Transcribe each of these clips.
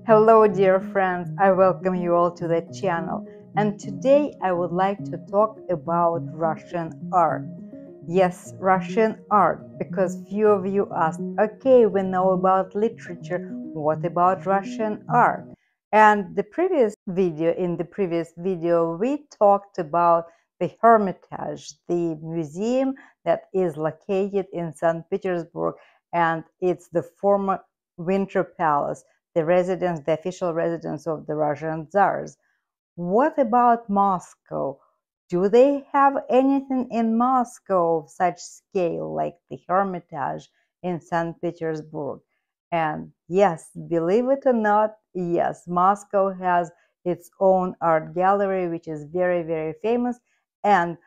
Hello dear friends, I welcome you all to the channel, and today I would like to talk about Russian art. Yes, Russian art, because few of you asked, okay, we know about literature, what about Russian art? And in the previous video we talked about the Hermitage, the museum that is located in St. Petersburg, and it's the former Winter Palace, the official residence of the Russian Tsars. What about Moscow? Do they have anything in Moscow of such scale like the Hermitage in St. Petersburg? And yes, believe it or not, yes, Moscow has its own art gallery, which is very, very famous. And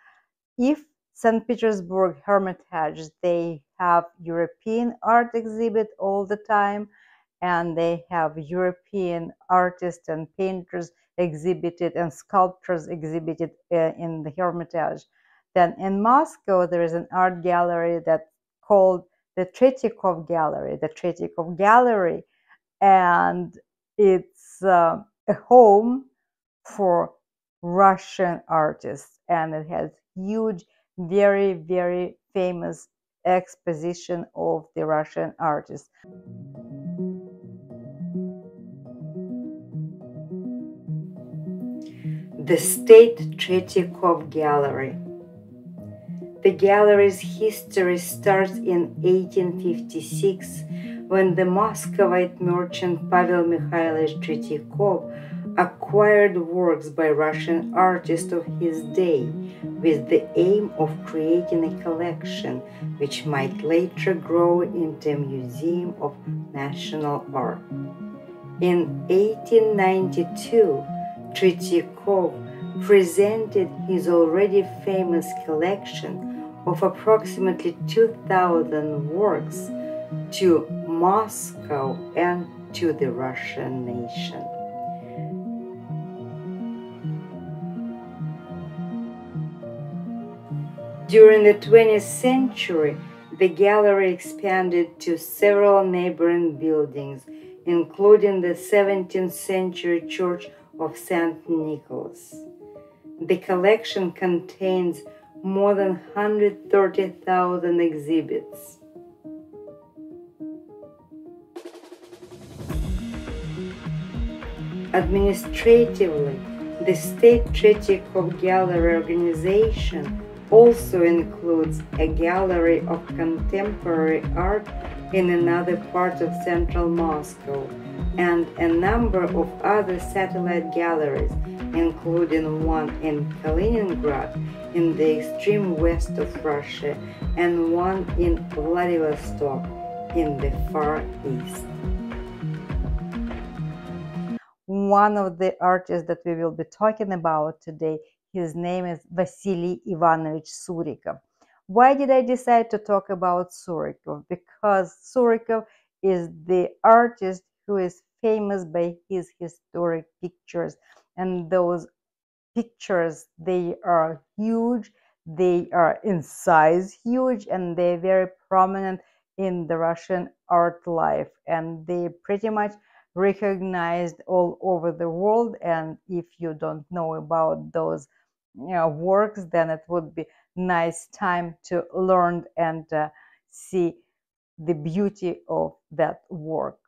if St. Petersburg Hermitage, they have European art exhibit all the time, and they have European artists and painters exhibited and sculptors exhibited in the Hermitage. Then in Moscow, there is an art gallery that's called the Tretyakov Gallery. The Tretyakov Gallery, and it's a home for Russian artists, and it has huge, very, very famous exposition of the Russian artists. The State Tretyakov Gallery. The gallery's history starts in 1856 when the Muscovite merchant Pavel Mikhailovich Tretyakov acquired works by Russian artists of his day with the aim of creating a collection which might later grow into a museum of national art. In 1892, Tretyakov presented his already famous collection of approximately 2,000 works to Moscow and to the Russian nation. During the 20th century, the gallery expanded to several neighboring buildings, including the 17th century Church of St. Nicholas. The collection contains more than 130,000 exhibits. Administratively, the State Tretyakov Gallery organization also includes a gallery of contemporary art in another part of central Moscow and a number of other satellite galleries, including one in Kaliningrad in the extreme west of Russia and one in Vladivostok in the far east. One of the artists that we will be talking about today, his name is Vasily Ivanovich Surikov. Why did I decide to talk about Surikov? Because Surikov is the artist who is famous by his historic pictures, and those pictures, they are huge, they are in size huge, and they're very prominent in the Russian art life, and they pretty much recognized all over the world. And if you don't know about those works, then it would be nice time to learn and see the beauty of that work.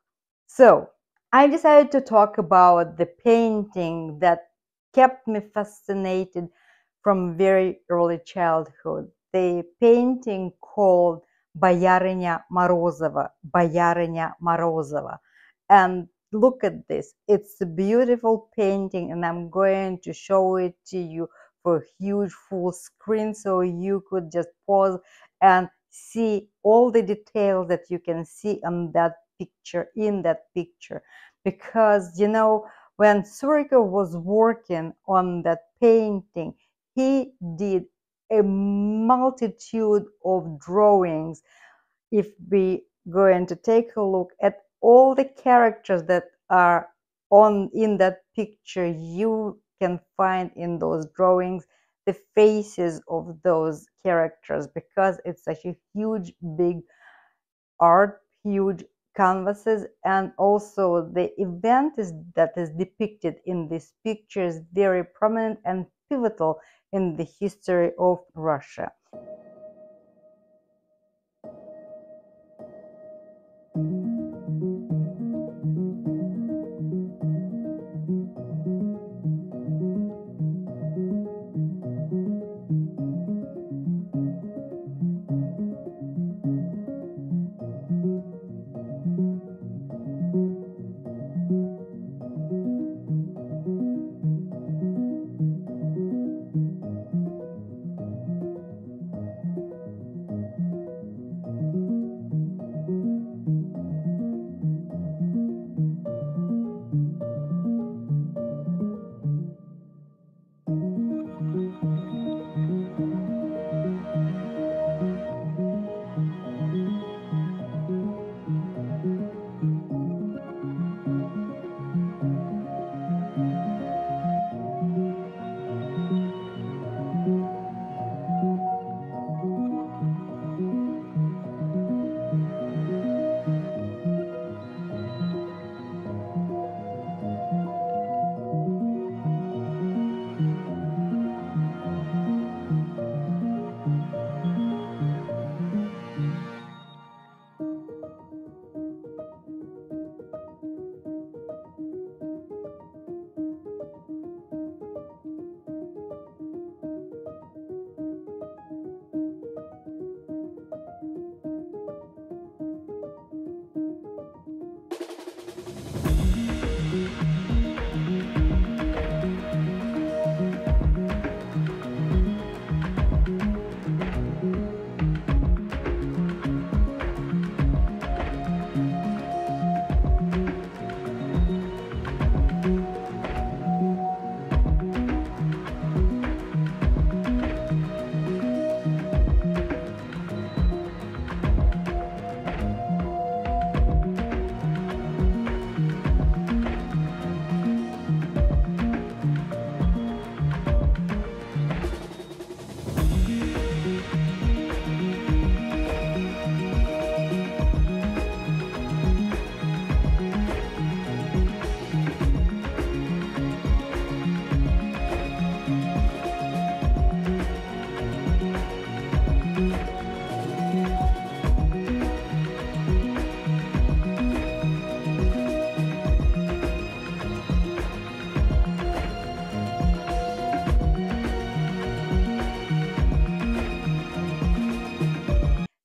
So I decided to talk about the painting that kept me fascinated from very early childhood. The painting called Boyarina Morozova, Boyarina Morozova. And look at this. It's a beautiful painting, and I'm going to show it to you for a huge full screen so you could just pause and see all the details that you can see on that picture, in that picture. Because, you know, when Surikov was working on that painting, he did a multitude of drawings. If we going to take a look at all the characters that are in that picture, you can find in those drawings the faces of those characters, because it's such a huge, big art, huge canvases, and also the event that is depicted in this picture is very prominent and pivotal in the history of Russia.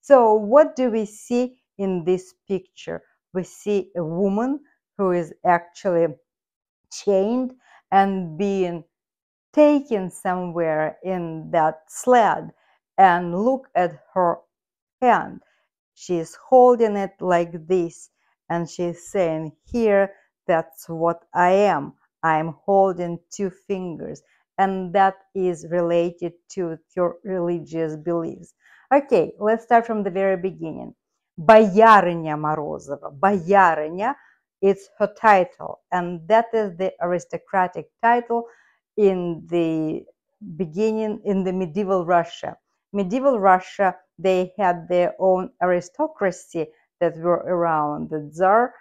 So what do we see in this picture? We see a woman who is actually chained and being taken somewhere in that sled, and look at her hand. She's holding it like this, and she's saying, here, that's what I am. I'm holding two fingers, and that is related to your religious beliefs. Okay, let's start from the very beginning. Boyarina Morozova. Boyarina, it's her title, and that is the aristocratic title in the beginning in the medieval Russia. Medieval Russia, they had their own aristocracy that were around the Tsar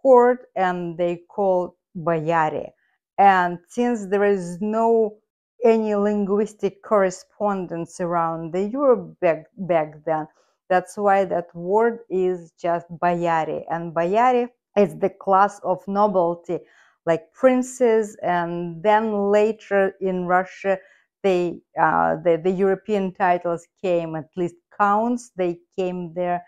court, and they called boyare. And since there is no any linguistic correspondence around the Europe back then, that's why that word is just boyare. And boyare is the class of nobility, like princes, and then later in Russia, the European titles came, at least counts, they came there,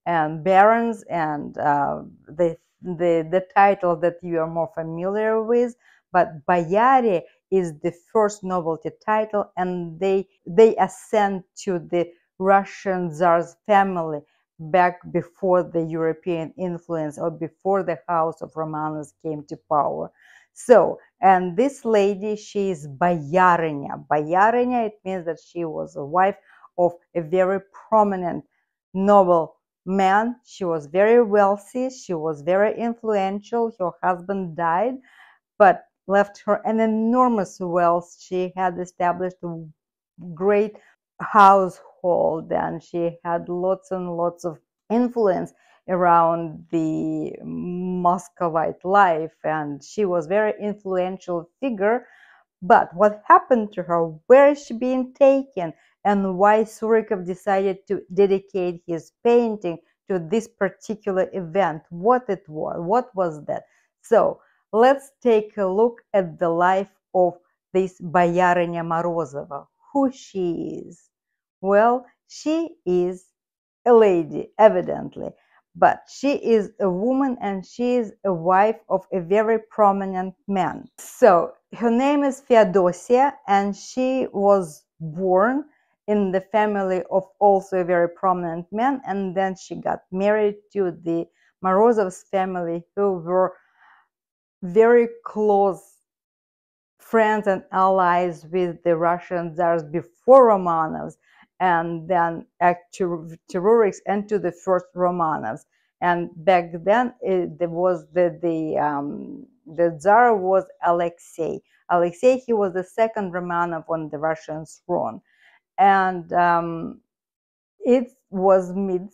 and barons, and the title that you are more familiar with. But boyare is the first nobility title, and they ascend to the Russian Tsar's family back before the European influence or before the House of Romanovs came to power. So, and this lady, she is Boyarina. Boyarina, it means that she was a wife of a very prominent noble man. She was very wealthy. She was very influential. Her husband died, but left her an enormous wealth. She had established a great household, and she had lots and lots of influence around the Muscovite life, and she was very influential figure. But what happened to her? Where is she being taken? And why Surikov decided to dedicate his painting to this particular event? What it was? What was that? So let's take a look at the life of this Boyarina Morozova. Who she is? Well, she is a lady, evidently, but she is a woman and she is a wife of a very prominent man. So her name is Feodosia, and she was born in the family of also a very prominent man, and then she got married to the Morozov's family, who were very close friends and allies with the Russian Tsars before Romanovs, and then terrorists into the first Romanovs. And back then, there was the Tsar was Alexei. Alexei, he was the second Romanov on the Russian throne, and it was the mid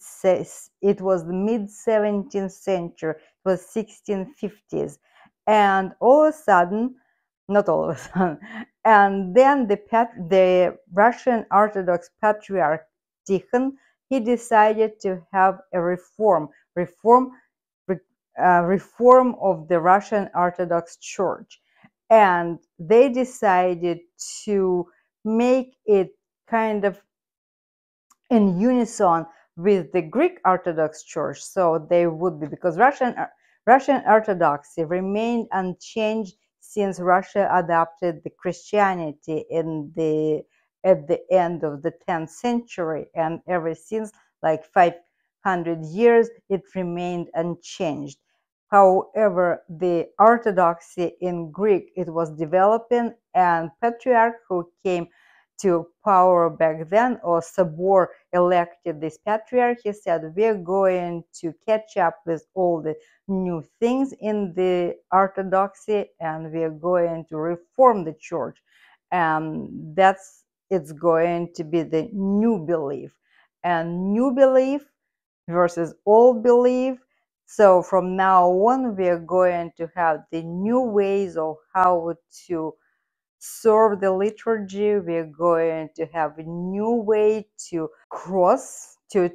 17th century. It was 1650s, and all of a sudden, not all of a sudden, and then the Russian Orthodox Patriarch Tikhon, he decided to have a reform of the Russian Orthodox Church, and they decided to make it kind of in unison with the Greek Orthodox Church. So they would be, because Russian Orthodoxy remained unchanged since Russia adopted the Christianity at the end of the 10th century, and ever since, like 500 years, it remained unchanged. However, the Orthodoxy in Greek, it was developing, and Patriarch who came to power back then, or Sabor elected this patriarch, he said, we're going to catch up with all the new things in the Orthodoxy, and we're going to reform the church. And it's going to be the new belief. And new belief versus old belief. So from now on, we're going to have the new ways of how to serve the liturgy. We're going to have a new way to cross, to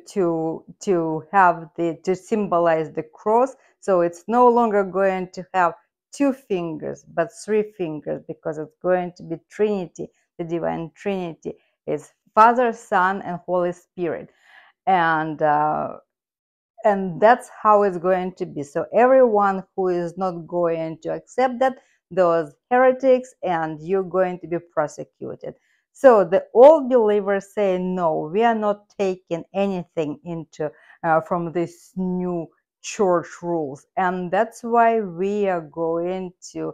symbolize the cross. So it's no longer going to have 2 fingers but 3 fingers, because it's going to be Trinity, the divine Trinity. It's Father, Son, and Holy Spirit, and that's how it's going to be. So everyone who is not going to accept that, those heretics, and you're going to be prosecuted. So the old believers say, no, we are not taking anything into from this new church rules, and that's why we are going to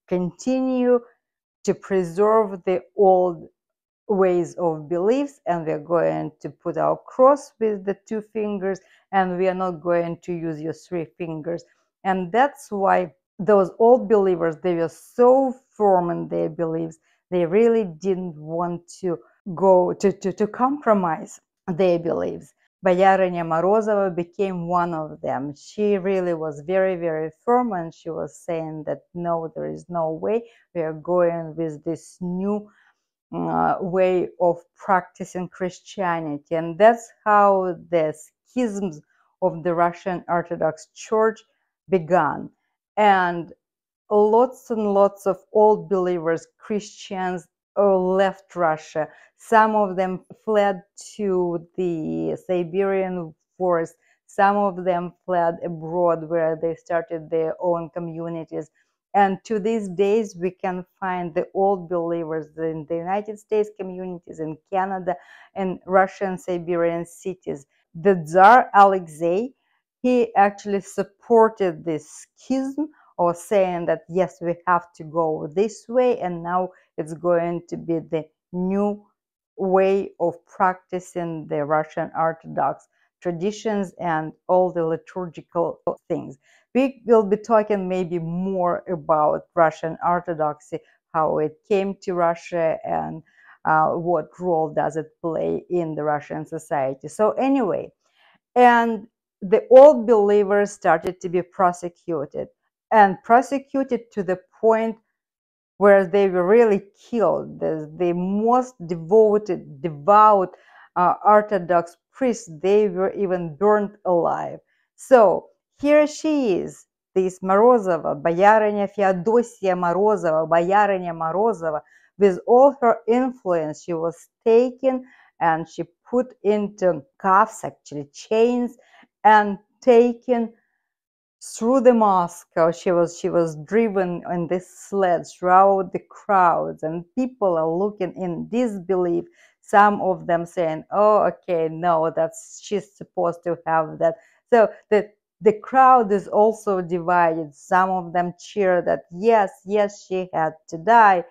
continue to preserve the old ways of beliefs, and we're going to put our cross with the 2 fingers, and we are not going to use your 3 fingers. And that's why those old believers, they were so firm in their beliefs, they really didn't want to go to compromise their beliefs. Boyarina Morozova became one of them. She really was very, very firm, and she was saying that no, there is no way, we are going with this new way of practicing Christianity. And that's how the schisms of the Russian Orthodox Church began. And lots of old believers, Christians, left Russia. Some of them fled to the Siberian forest. Some of them fled abroad, where they started their own communities. And to these days, we can find the old believers in the United States communities, in Canada, and Russian Siberian cities. The Tsar Alexei, he actually supported this schism, or saying that, yes, we have to go this way, and now it's going to be the new way of practicing the Russian Orthodox traditions and all the liturgical things. We will be talking maybe more about Russian Orthodoxy, how it came to Russia, and what role does it play in the Russian society. So anyway, and the old believers started to be prosecuted, and prosecuted to the point where they were really killed. The most devout Orthodox priests, they were even burned alive. So here she is, this Morozova, Boyarina Feodosia Morozova, Boyarina Morozova, with all her influence. She was taken and she put into cuffs, actually chains, and taken through the Moscow. She was driven on this sled throughout the crowds, and people are looking in disbelief. Some of them saying, "Oh, okay, no, that's she's supposed to have that." So the crowd is also divided. Some of them cheer that yes, yes, she had to die.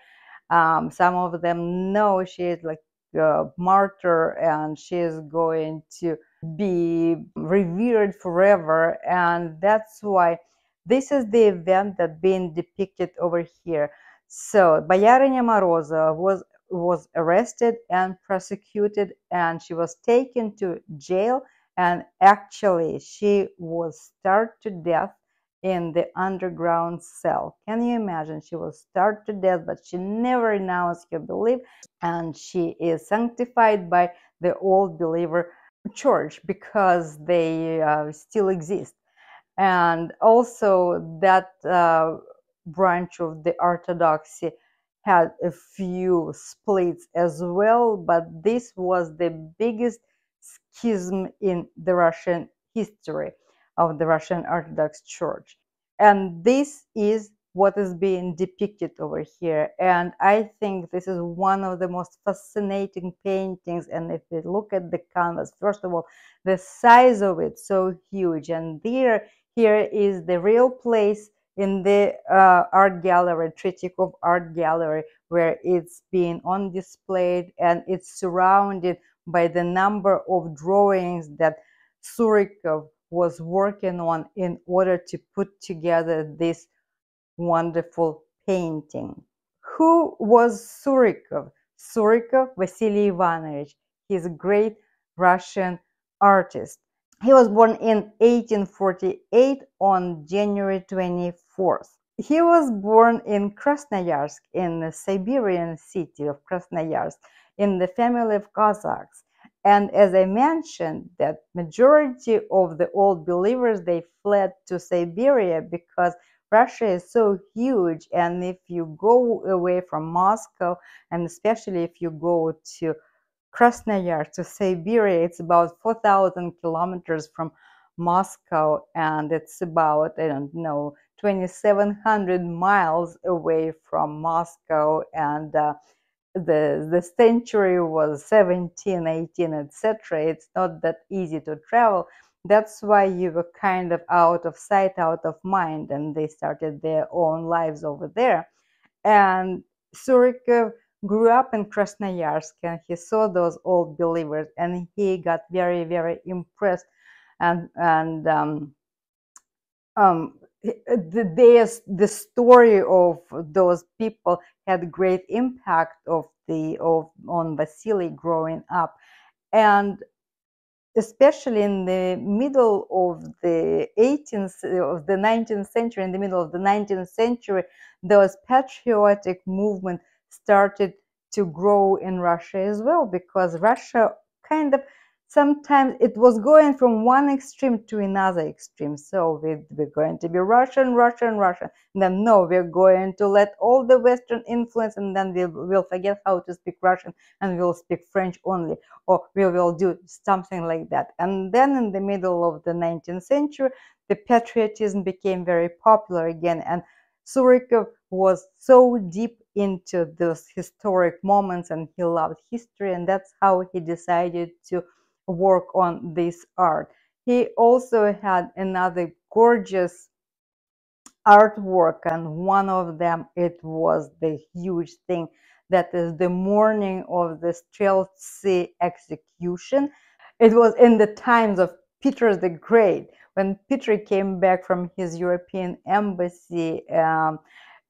Some of them know she is like a martyr and she is going to be revered forever. And that's why this is the event that being depicted over here. So Boyarina Morozova was arrested and prosecuted, and she was taken to jail, and actually she was starved to death in the underground cell. Can you imagine? She was starved to death, but she never renounced her belief, and she is sanctified by the old believer church because they still exist. And also that branch of the Orthodoxy had a few splits as well, but this was the biggest schism in the Russian history of the Russian Orthodox Church. And this is what is being depicted over here. And I think this is one of the most fascinating paintings. And if we look at the canvas, first of all, the size of it so huge. And here is the real place in the art gallery, Tretyakov Art Gallery, where it's being on display, and it's surrounded by the number of drawings that Surikov was working on in order to put together this wonderful painting. Who was Surikov? Surikov Vasily Ivanovich. He's a great Russian artist. He was born in 1848 on January 24th. He was born in Krasnoyarsk, in the Siberian city of Krasnoyarsk, in the family of Cossacks. And as I mentioned, that majority of the old believers, they fled to Siberia because Russia is so huge. And if you go away from Moscow, and especially if you go to Krasnoyarsk to Siberia, it's about 4,000 kilometers from Moscow, and it's about, I don't know, 2,700 miles away from Moscow. And the century was 17, 18, etc. It's not that easy to travel. That's why you were kind of out of sight, out of mind, and they started their own lives over there. And Surikov grew up in Krasnoyarsk, and he saw those old believers, and he got very, very impressed. And the story of those people had great impact on Vasily growing up. And especially in the middle of the 19th century, in the middle of the 19th century, those patriotic movement started to grow in Russia as well, because Russia kind of sometimes it was going from one extreme to another extreme. So we're going to be Russian, Russian, Russian. And then no, we're going to let all the Western influence, and then we'll forget how to speak Russian and we'll speak French only, or we will do something like that. And then in the middle of the 19th century, the patriotism became very popular again. And Surikov was so deep into those historic moments, and he loved history, and that's how he decided to work on this art. He also had another gorgeous artwork, and one of them, it was the huge thing, that is the morning of the Streltsy execution. It was in the times of Peter the Great, when Peter came back from his European embassy,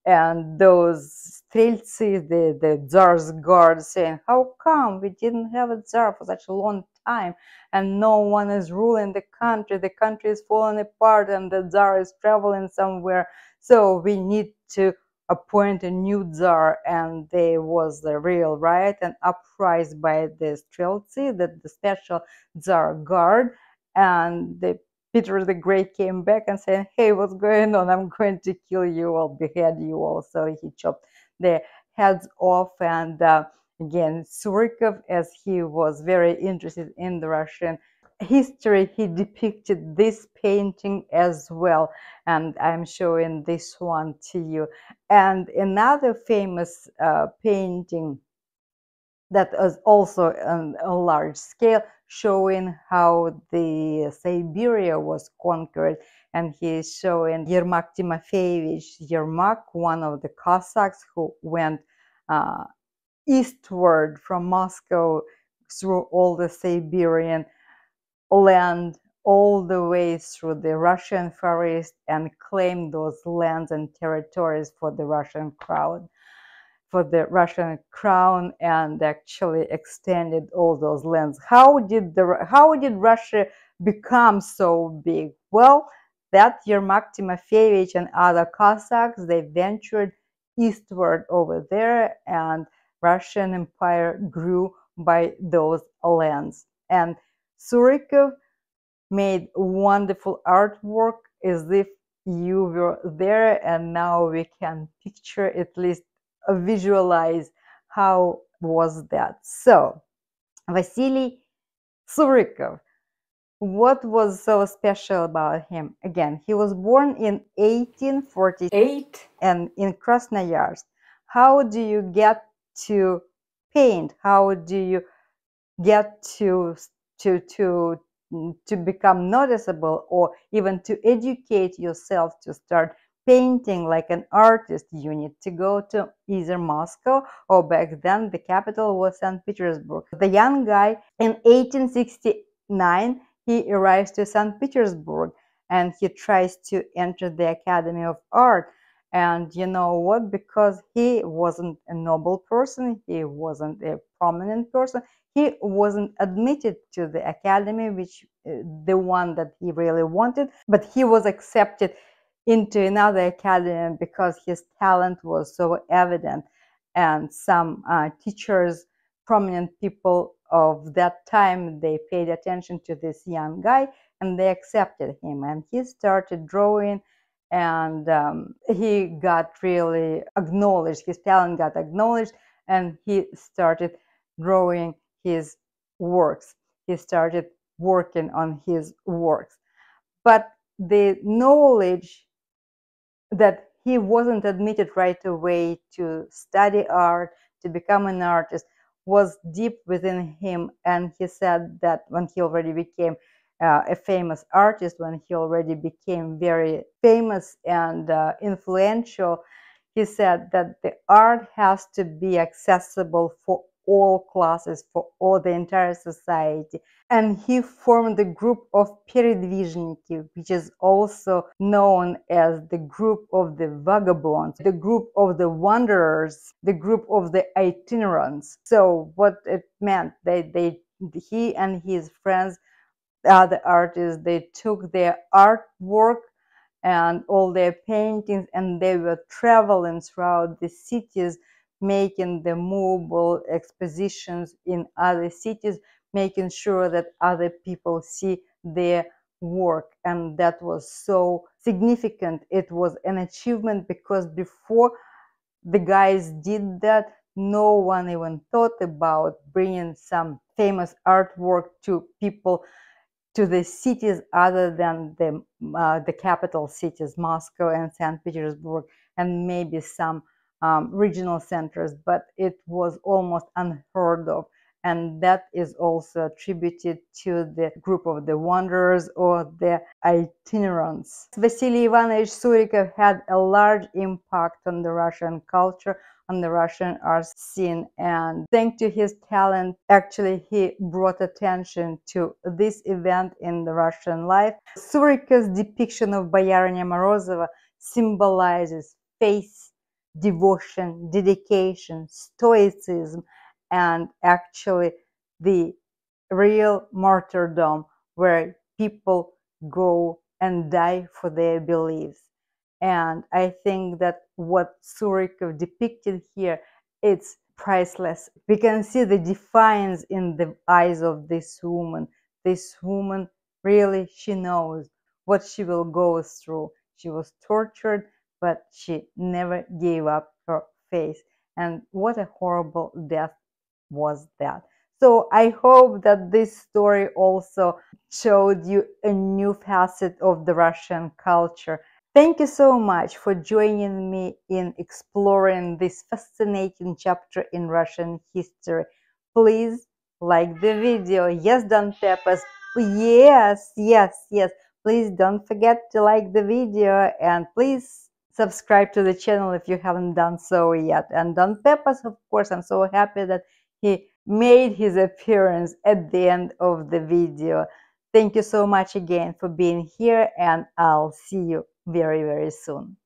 and those Streltsy, the Tsar's guards, saying, "How come we didn't have a Tsar for such a long time, and no one is ruling the country is falling apart, and the Tsar is traveling somewhere, so we need to appoint a new Tsar. And there was the real riot and uprising by the Streltsy, the special Tsar guard, and Peter the Great came back and said, "Hey, what's going on? I'm going to kill you all, behead you all." So he chopped the heads off. And again, Surikov, as he was very interested in the Russian history, he depicted this painting as well. And I'm showing this one to you. And another famous painting that is also on a large scale, showing how the Siberia was conquered. And he is showing Yermak Timofeyevich Yermak, one of the Cossacks who went eastward from Moscow through all the Siberian land, all the way through the Russian forest, and claimed those lands and territories for the Russian crown, and actually extended all those lands. How did Russia become so big? Well, that Yermak Timofeyevich and other Cossacks, they ventured eastward over there, and Russian Empire grew by those lands. And Surikov made wonderful artwork as if you were there, and now we can picture, at least visualize, how was that. So Vasily Surikov, what was so special about him? Again, he was born in 1848 and in Krasnoyarsk. How do you get to paint? How do you get to become noticeable, or even to educate yourself to start painting like an artist? You need to go to either Moscow, or back then the capital was St. Petersburg. The young guy in 1869, he arrives to St. Petersburg, and he tries to enter the Academy of Art. And you know what? Because he wasn't a noble person, he wasn't a prominent person, he wasn't admitted to the academy, which the one that he really wanted, but he was accepted into another academy because his talent was so evident. And some teachers, prominent people of that time, they paid attention to this young guy, and they accepted him, and he started drawing. And he got really acknowledged, his talent got acknowledged, and he started drawing his works. He started working on his works. But the knowledge that he wasn't admitted right away to study art, to become an artist, was deep within him. And he said that when he already became a famous artist, when he already became very famous and influential, he said that the art has to be accessible for all classes, for all the entire society. And he formed the group of Peredvizhniki, which is also known as the group of the vagabonds, the group of the wanderers, the group of the itinerants. So what it meant, he and his friends, the other artists, they took their artwork and all their paintings, and they were traveling throughout the cities, making the movable expositions in other cities, making sure that other people see their work. And that was so significant. It was an achievement, because before the guys did that, no one even thought about bringing some famous artwork to people, to the cities other than the capital cities, Moscow and St. Petersburg, and maybe some regional centers, but it was almost unheard of. And that is also attributed to the group of the wanderers or the itinerants. Vasily Ivanovich Surikov had a large impact on the Russian culture, on the Russian art scene, and thanks to his talent, actually he brought attention to this event in the Russian life. Surikov's depiction of Boyarina Morozova symbolizes faith, devotion, dedication, stoicism, and actually the real martyrdom where people go and die for their beliefs. And I think that what Surikov depicted here, it's priceless. We can see the defiance in the eyes of this woman. This woman really, she knows what she will go through. She was tortured, but she never gave up her faith. And what a horrible death was that. So I hope that this story also showed you a new facet of the Russian culture. Thank you so much for joining me in exploring this fascinating chapter in Russian history. Please like the video. Yes, Don Peppers. Yes, yes, yes. Please don't forget to like the video and please subscribe to the channel if you haven't done so yet. And Don Peppers, of course, I'm so happy that he made his appearance at the end of the video. Thank you so much again for being here, and I'll see you very, very soon.